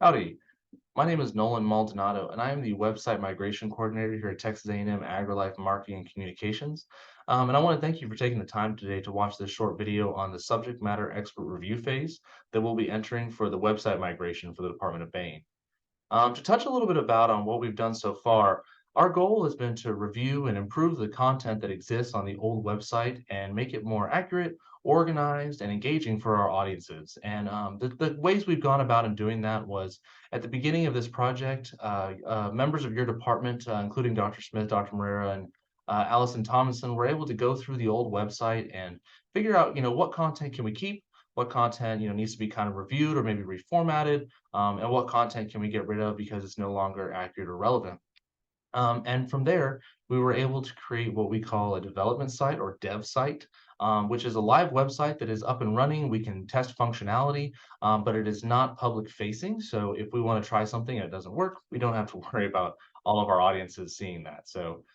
Howdy, my name is Nolan Maldonado, and I am the website migration coordinator here at Texas A&M AgriLife Marketing and Communications. And I want to thank you for taking the time today to watch this short video on the subject matter expert review phase that we'll be entering for the website migration for the Department of BAEN. To touch a little bit about on what we've done so far, our goal has been to review and improve the content that exists on the old website and make it more accurate, organized, and engaging for our audiences. And the ways we've gone about in doing that was at the beginning of this project, members of your department, including Dr. Smith, Dr. Morera, and Allison Thomason, were able to go through the old website and figure out, what content can we keep, what content, needs to be kind of reviewed or maybe reformatted, and what content can we get rid of because it's no longer accurate or relevant. And from there, we were able to create what we call a development site or dev site, which is a live website that is up and running. We can test functionality, but it is not public facing. So if we want to try something and it doesn't work, we don't have to worry about all of our audiences seeing that. So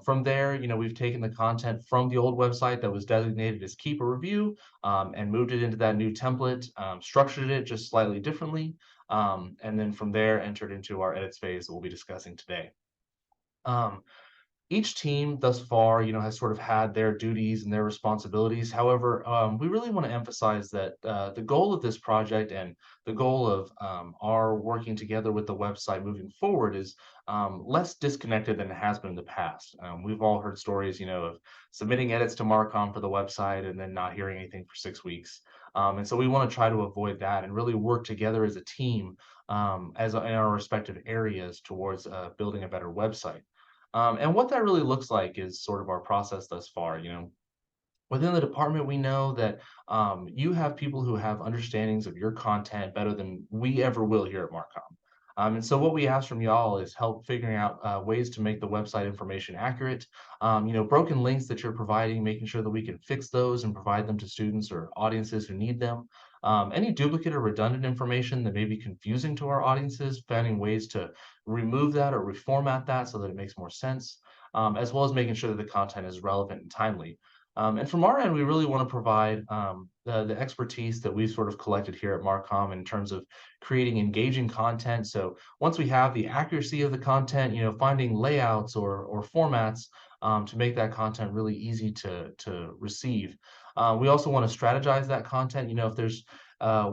from there, we've taken the content from the old website that was designated as keep a review and moved it into that new template, structured it just slightly differently, and then from there entered into our edits phase that we'll be discussing today. Um, each team thus far, has sort of had their duties and their responsibilities. However, we really want to emphasize that the goal of this project and the goal of our working together with the website moving forward is less disconnected than it has been in the past. We've all heard stories, of submitting edits to Marcom for the website and then not hearing anything for 6 weeks. And so we want to try to avoid that and really work together as a team in our respective areas towards building a better website. And what that really looks like is sort of our process thus far. Within the department, we know that you have people who have understandings of your content better than we ever will here at Marcom. And so what we ask from y'all is help figuring out ways to make the website information accurate. Broken links that you're providing, making sure that we can fix those and provide them to students or audiences who need them. Any duplicate or redundant information that may be confusing to our audiences, finding ways to remove that or reformat that so that it makes more sense, as well as making sure that the content is relevant and timely. And from our end, we really want to provide the expertise that we've sort of collected here at Marcom in terms of creating engaging content. So once we have the accuracy of the content, finding layouts or formats to make that content really easy to receive. We also want to strategize that content. If there's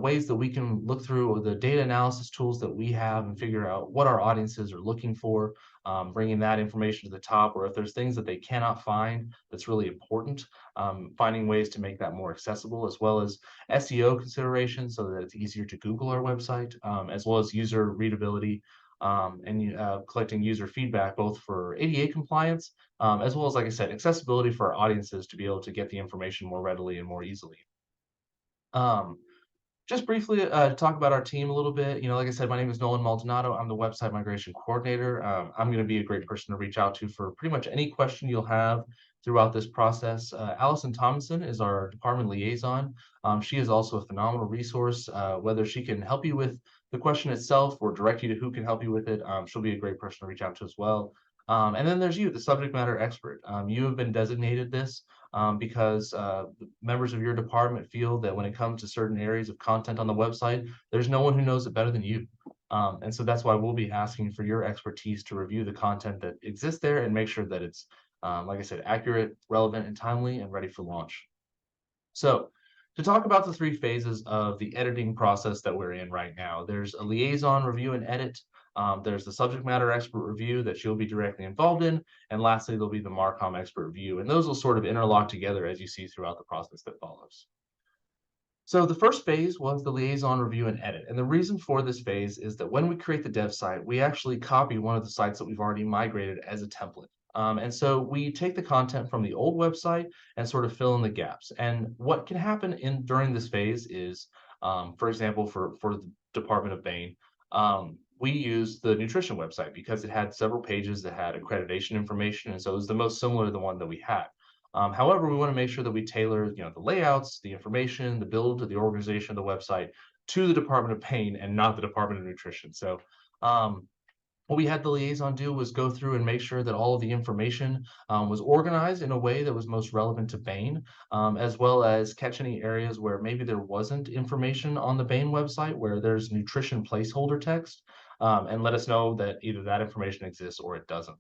ways that we can look through the data analysis tools that we have and figure out what our audiences are looking for, bringing that information to the top, or if there's things that they cannot find that's really important, finding ways to make that more accessible, as well as SEO considerations so that it's easier to Google our website, as well as user readability and collecting user feedback, both for ADA compliance, as well as, like I said, accessibility for our audiences to be able to get the information more readily and more easily. Um, just briefly to talk about our team a little bit, like I said, my name is Nolan Maldonado. I'm the website migration coordinator. I'm going to be a great person to reach out to for pretty much any question you'll have throughout this process. Allison Thompson is our department liaison. She is also a phenomenal resource. Whether she can help you with the question itself or direct you to who can help you with it, she'll be a great person to reach out to as well. And then there's you, the subject matter expert. You have been designated this because members of your department feel that when it comes to certain areas of content on the website, there's no one who knows it better than you. And so that's why we'll be asking for your expertise to review the content that exists there and make sure that it's, like I said, accurate, relevant, and timely, and ready for launch. So to talk about the three phases of the editing process that we're in right now, there's a liaison review and edit. There's the subject matter expert review that you'll be directly involved in. And lastly, there'll be the Marcom expert review. And those will sort of interlock together as you see throughout the process that follows. So the first phase was the liaison review and edit. And the reason for this phase is that when we create the dev site, we actually copy one of the sites that we've already migrated as a template. And so we take the content from the old website and sort of fill in the gaps. And what can happen during this phase is, for example, for the Department of BAEN, we used the nutrition website because it had several pages that had accreditation information. And so it was the most similar to the one that we had. However, we want to make sure that we tailor, the layouts, the information, the build, the organization of the website to the Department of BAEN and not the Department of Nutrition. So what we had the liaison do was go through and make sure that all of the information was organized in a way that was most relevant to BAEN, as well as catch any areas where maybe there wasn't information on the BAEN website where there's nutrition placeholder text, and let us know that either that information exists or it doesn't.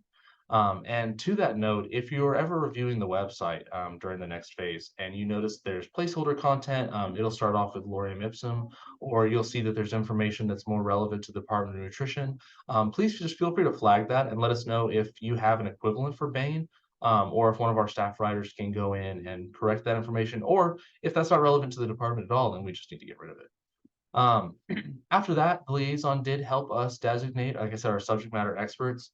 And to that note, if you're ever reviewing the website during the next phase and you notice there's placeholder content, it'll start off with lorem ipsum, or you'll see that there's information that's more relevant to the Department of Nutrition. Please just feel free to flag that and let us know if you have an equivalent for BAEN, or if one of our staff writers can go in and correct that information, or if that's not relevant to the department at all, then we just need to get rid of it. Um, After that, the liaison did help us designate, like I said, our subject matter experts.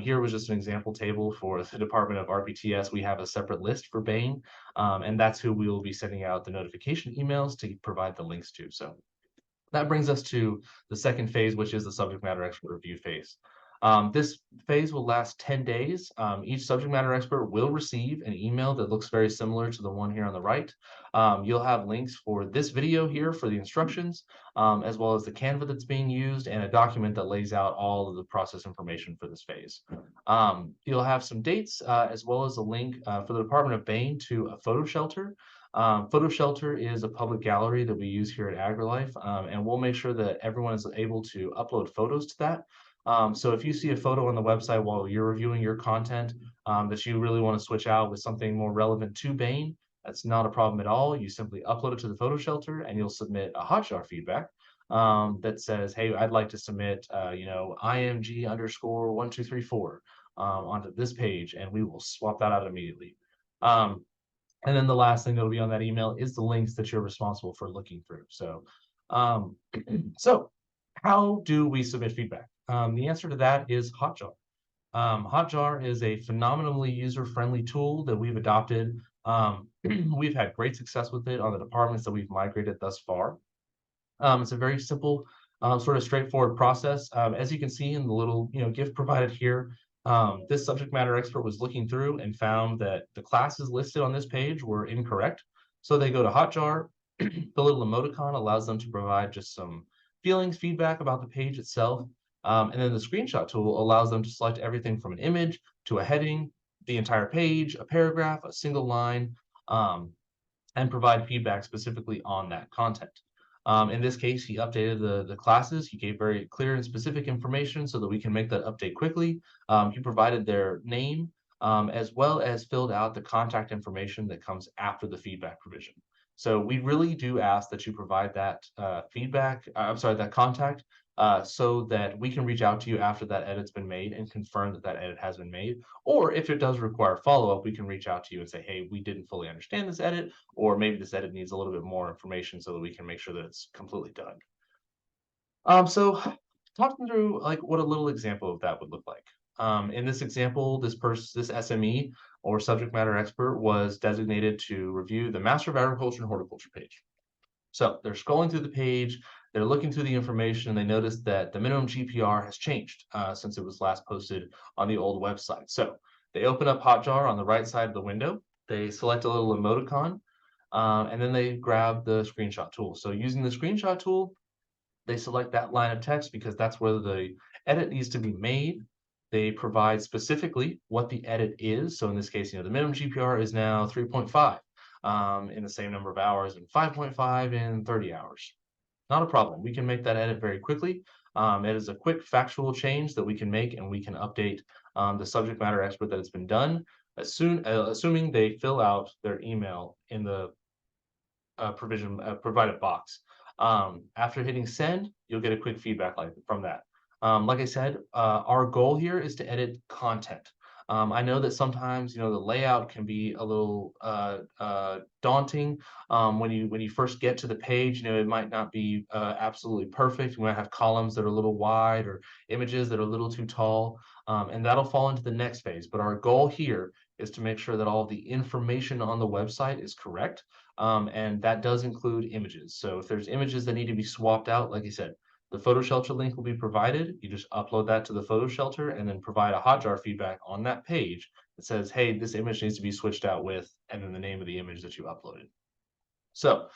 Here was just an example table for the Department of RPTS. We have a separate list for BAEN, and that's who we will be sending out the notification emails to provide the links to. So that brings us to the second phase, which is the subject matter expert review phase. This phase will last 10 days. Each subject matter expert will receive an email that looks very similar to the one here on the right. You'll have links for this video here for the instructions, as well as the Canva that's being used and a document that lays out all of the process information for this phase. You'll have some dates, as well as a link for the Department of BAEN to a photo shelter. Photo Shelter is a public gallery that we use here at AgriLife, and we'll make sure that everyone is able to upload photos to that. So if you see a photo on the website while you're reviewing your content that you really want to switch out with something more relevant to BAEN, that's not a problem at all. You simply upload it to the Photo Shelter and you'll submit a Hotjar feedback that says, hey, I'd like to submit, IMG underscore 1234 onto this page, and we will swap that out immediately. And then the last thing that'll be on that email is the links that you're responsible for looking through. So, um, so how do we submit feedback? The answer to that is Hotjar. Hotjar is a phenomenally user-friendly tool that we've adopted. We've had great success with it on the departments that we've migrated thus far. It's a very simple, sort of straightforward process. As you can see in the little, GIF provided here, this subject matter expert was looking through and found that the classes listed on this page were incorrect. So they go to Hotjar. The little emoticon allows them to provide just some feelings, feedback about the page itself. And then the screenshot tool allows them to select everything from an image to a heading, the entire page, a paragraph, a single line, and provide feedback specifically on that content. In this case, he updated the classes. He gave very clear and specific information so that we can make that update quickly. He provided their name, as well as filled out the contact information that comes after the feedback provision. So we really do ask that you provide that that contact, so that we can reach out to you after that edit's been made and confirm that that edit has been made. Or if it does require follow-up, we can reach out to you and say, hey, we didn't fully understand this edit, or maybe this edit needs a little bit more information so that we can make sure that it's completely done. So talk me through like what a little example of that would look like. In this example, this SME or subject matter expert was designated to review the Master of Agriculture and Horticulture page. So they're scrolling through the page, they're looking through the information, and they notice that the minimum GPR has changed since it was last posted on the old website. So they open up Hotjar on the right side of the window, they select a little emoticon, and then they grab the screenshot tool. So using the screenshot tool, they select that line of text because that's where the edit needs to be made. They provide specifically what the edit is. So in this case, the minimum GPR is now 3.5 in the same number of hours and 5.5 in 30 hours. Not a problem. We can make that edit very quickly. It is a quick factual change that we can make, and we can update the subject matter expert that it's been done assuming they fill out their email in the provided box. After hitting send, you'll get a quick feedback from that. Like I said, our goal here is to edit content. I know that sometimes the layout can be a little daunting when you first get to the page. It might not be absolutely perfect. We might have columns that are a little wide or images that are a little too tall, and that'll fall into the next phase. But our goal here is to make sure that all the information on the website is correct. And that does include images. So if there's images that need to be swapped out, like I said, the photo shelter link will be provided. You just upload that to the photo shelter and then provide a Hotjar feedback on that page that says, hey, this image needs to be switched out with, and then the name of the image that you uploaded. So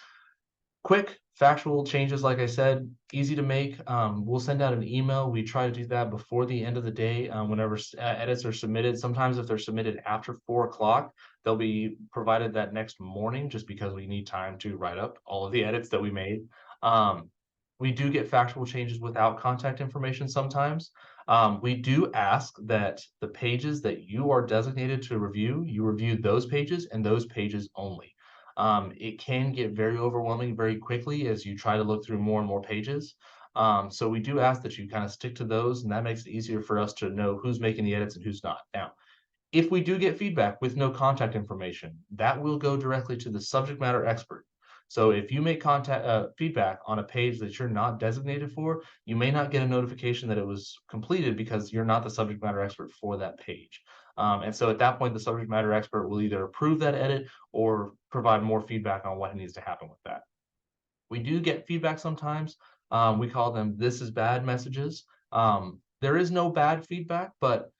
Quick, factual changes, like I said, easy to make. We'll send out an email. We try to do that before the end of the day, whenever edits are submitted. Sometimes if they're submitted after 4 o'clock, they'll be provided that next morning just because we need time to write up all of the edits that we made. Um, we do get factual changes without contact information sometimes. We do ask that the pages that you are designated to review, you review those pages and those pages only. It can get very overwhelming very quickly as you try to look through more and more pages. So we do ask that you kind of stick to those, and that makes it easier for us to know who's making the edits and who's not. Now, if we do get feedback with no contact information, that will go directly to the subject matter expert. So if you make contact feedback on a page that you're not designated for, you may not get a notification that it was completed because you're not the subject matter expert for that page. And so at that point, the subject matter expert will either approve that edit or provide more feedback on what needs to happen with that. We do get feedback sometimes. We call them "this is bad" messages. There is no bad feedback, but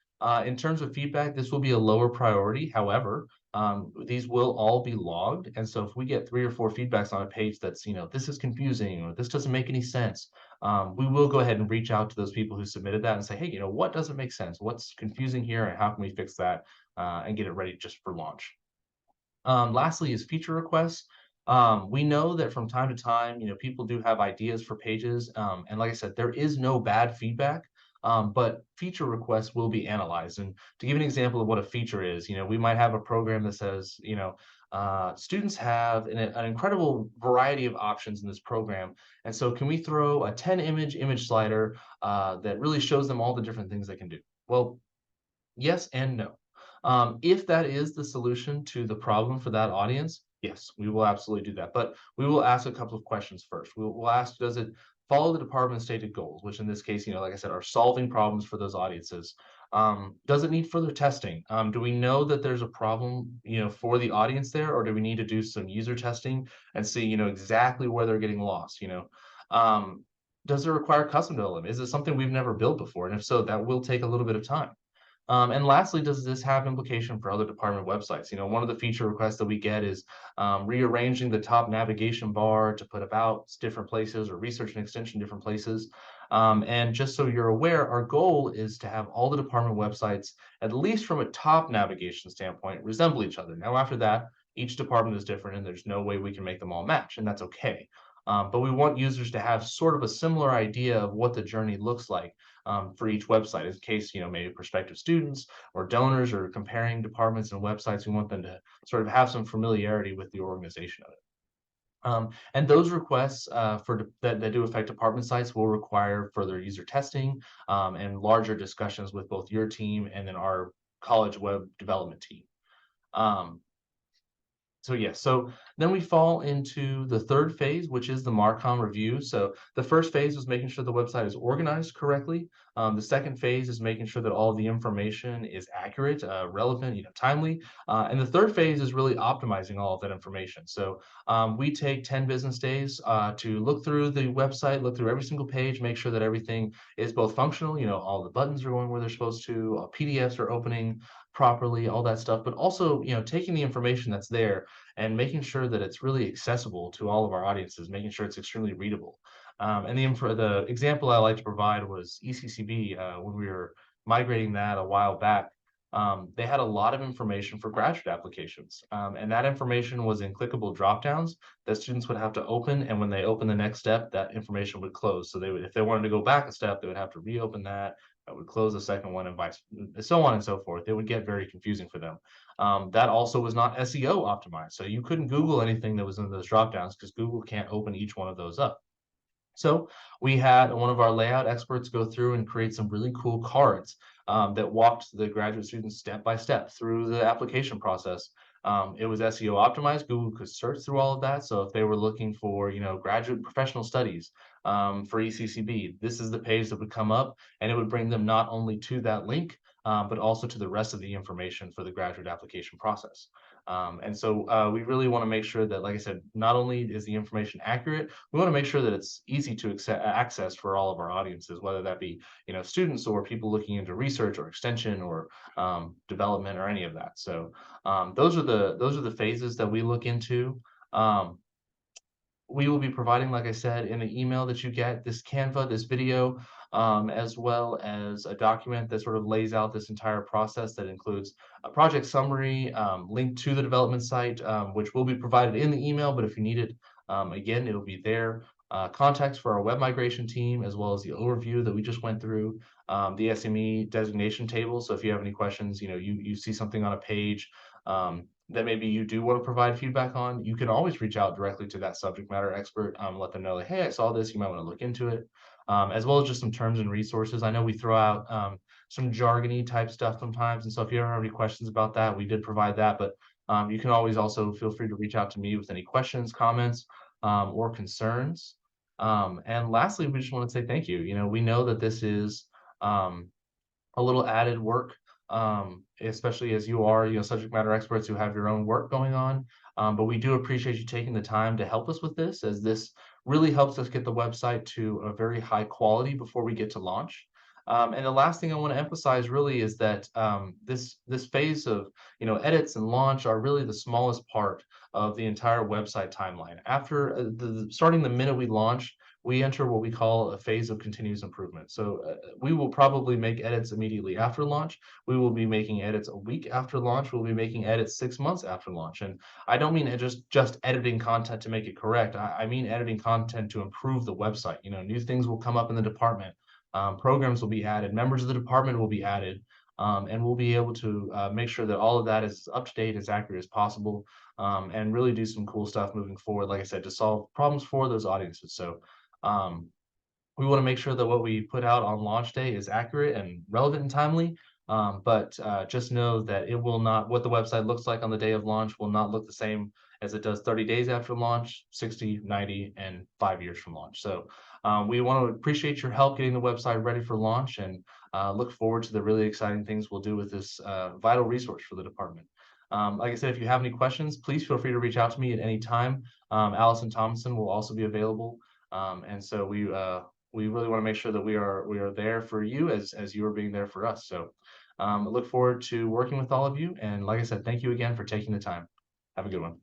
in terms of feedback, this will be a lower priority. However, these will all be logged, and so if we get 3 or 4 feedbacks on a page that's, "This is confusing," or "This doesn't make any sense," we will go ahead and reach out to those people who submitted that and say, "Hey, what doesn't make sense? What's confusing here, and how can we fix that, and get it ready just for launch?" Lastly is feature requests. We know that from time to time, people do have ideas for pages. And like I said, there is no bad feedback, but feature requests will be analyzed. And to give an example of what a feature is, we might have a program that says, students have an incredible variety of options in this program. And so can we throw a 10 image slider that really shows them all the different things they can do? Well, yes and no. If that is the solution to the problem for that audience, yes, we will absolutely do that. But we will ask a couple of questions first. We'll ask, does it follow the department's stated goals, which in this case, like I said, are solving problems for those audiences? Does it need further testing? Do we know that there's a problem, for the audience there, or do we need to do some user testing and see, exactly where they're getting lost? Um, does it require custom development? Is it something we've never built before? And if so, that will take a little bit of time. And lastly, does this have implication for other department websites? One of the feature requests that we get is rearranging the top navigation bar to put about different places or research and extension different places. And just so you're aware, our goal is to have all the department websites, at least from a top navigation standpoint, resemble each other. Now, after that, each department is different and there's no way we can make them all match, and that's okay. But we want users to have sort of a similar idea of what the journey looks like for each website in case, maybe prospective students or donors are comparing departments and websites. We want them to sort of have some familiarity with the organization of it. And those requests that do affect department sites will require further user testing and larger discussions with both your team and then our college web development team. Um, so yes, so then we fall into the third phase, which is the Marcom review. So the first phase is making sure the website is organized correctly. The second phase is making sure that all the information is accurate, relevant, timely. And the third phase is really optimizing all of that information. So we take 10 business days to look through the website, look through every single page, make sure that everything is both functional, all the buttons are going where they're supposed to, PDFs are opening properly, all that stuff, but also, taking the information that's there and making sure that it's really accessible to all of our audiences, making sure it's extremely readable. And the example I like to provide was ECCB when we were migrating that a while back. They had a lot of information for graduate applications, and that information was in clickable dropdowns that students would have to open. And when they open the next step, that information would close. So they would, if they wanted to go back a step, they would have to reopen that. That would close the second one, and so on and so forth. It would get very confusing for them. That also was not SEO optimized. So you couldn't Google anything that was in those dropdowns because Google can't open each one of those up. So we had one of our layout experts go through and create some really cool cards that walked the graduate students step by step through the application process. It was SEO optimized. Google could search through all of that. So if they were looking for, graduate professional studies for ECCB, this is the page that would come up, and it would bring them not only to that link, but also to the rest of the information for the graduate application process. And so we really want to make sure that, like I said, not only is the information accurate, we want to make sure that it's easy to access for all of our audiences, whether that be, students or people looking into research or extension or development or any of that. So those are the phases that we look into. Um, we will be providing, like I said, in the email that you get, this Canva, this video, as well as a document that sort of lays out this entire process that includes a project summary, link to the development site, which will be provided in the email, but if you need it, again, it'll be there. Contacts for our web migration team, as well as the overview that we just went through, the SME designation table. So if you have any questions, you see something on a page, that maybe you do want to provide feedback on, you can always reach out directly to that subject matter expert, let them know, like, hey, I saw this, you might want to look into it, as well as just some terms and resources. I know we throw out some jargony type stuff sometimes. And so if you ever have any questions about that, we did provide that. But you can always also feel free to reach out to me with any questions, comments, or concerns. And lastly, we just want to say thank you. We know that this is um, a little added work, especially as you are, subject matter experts who have your own work going on. But we do appreciate you taking the time to help us with this, as this really helps us get the website to a very high quality before we get to launch. And the last thing I want to emphasize really is that this phase of edits and launch are really the smallest part of the entire website timeline. After starting the minute we launch, we enter what we call a phase of continuous improvement. So we will probably make edits immediately after launch. We will be making edits a week after launch. We'll be making edits 6 months after launch. And I don't mean just editing content to make it correct. I mean editing content to improve the website. New things will come up in the department. Programs will be added. Members of the department will be added. And we'll be able to make sure that all of that is up to date, as accurate as possible, and really do some cool stuff moving forward, like I said, to solve problems for those audiences. So um, we want to make sure that what we put out on launch day is accurate and relevant and timely. But just know that it will not, what the website looks like on the day of launch will not look the same as it does 30 days after launch, 60, 90, and 5 years from launch. So we want to appreciate your help getting the website ready for launch, and look forward to the really exciting things we'll do with this vital resource for the department. Like I said, if you have any questions, please feel free to reach out to me at any time. Allison Thompson will also be available. And so we really want to make sure that we are there for you as you are being there for us. So I look forward to working with all of you. And like I said, thank you again for taking the time. Have a good one.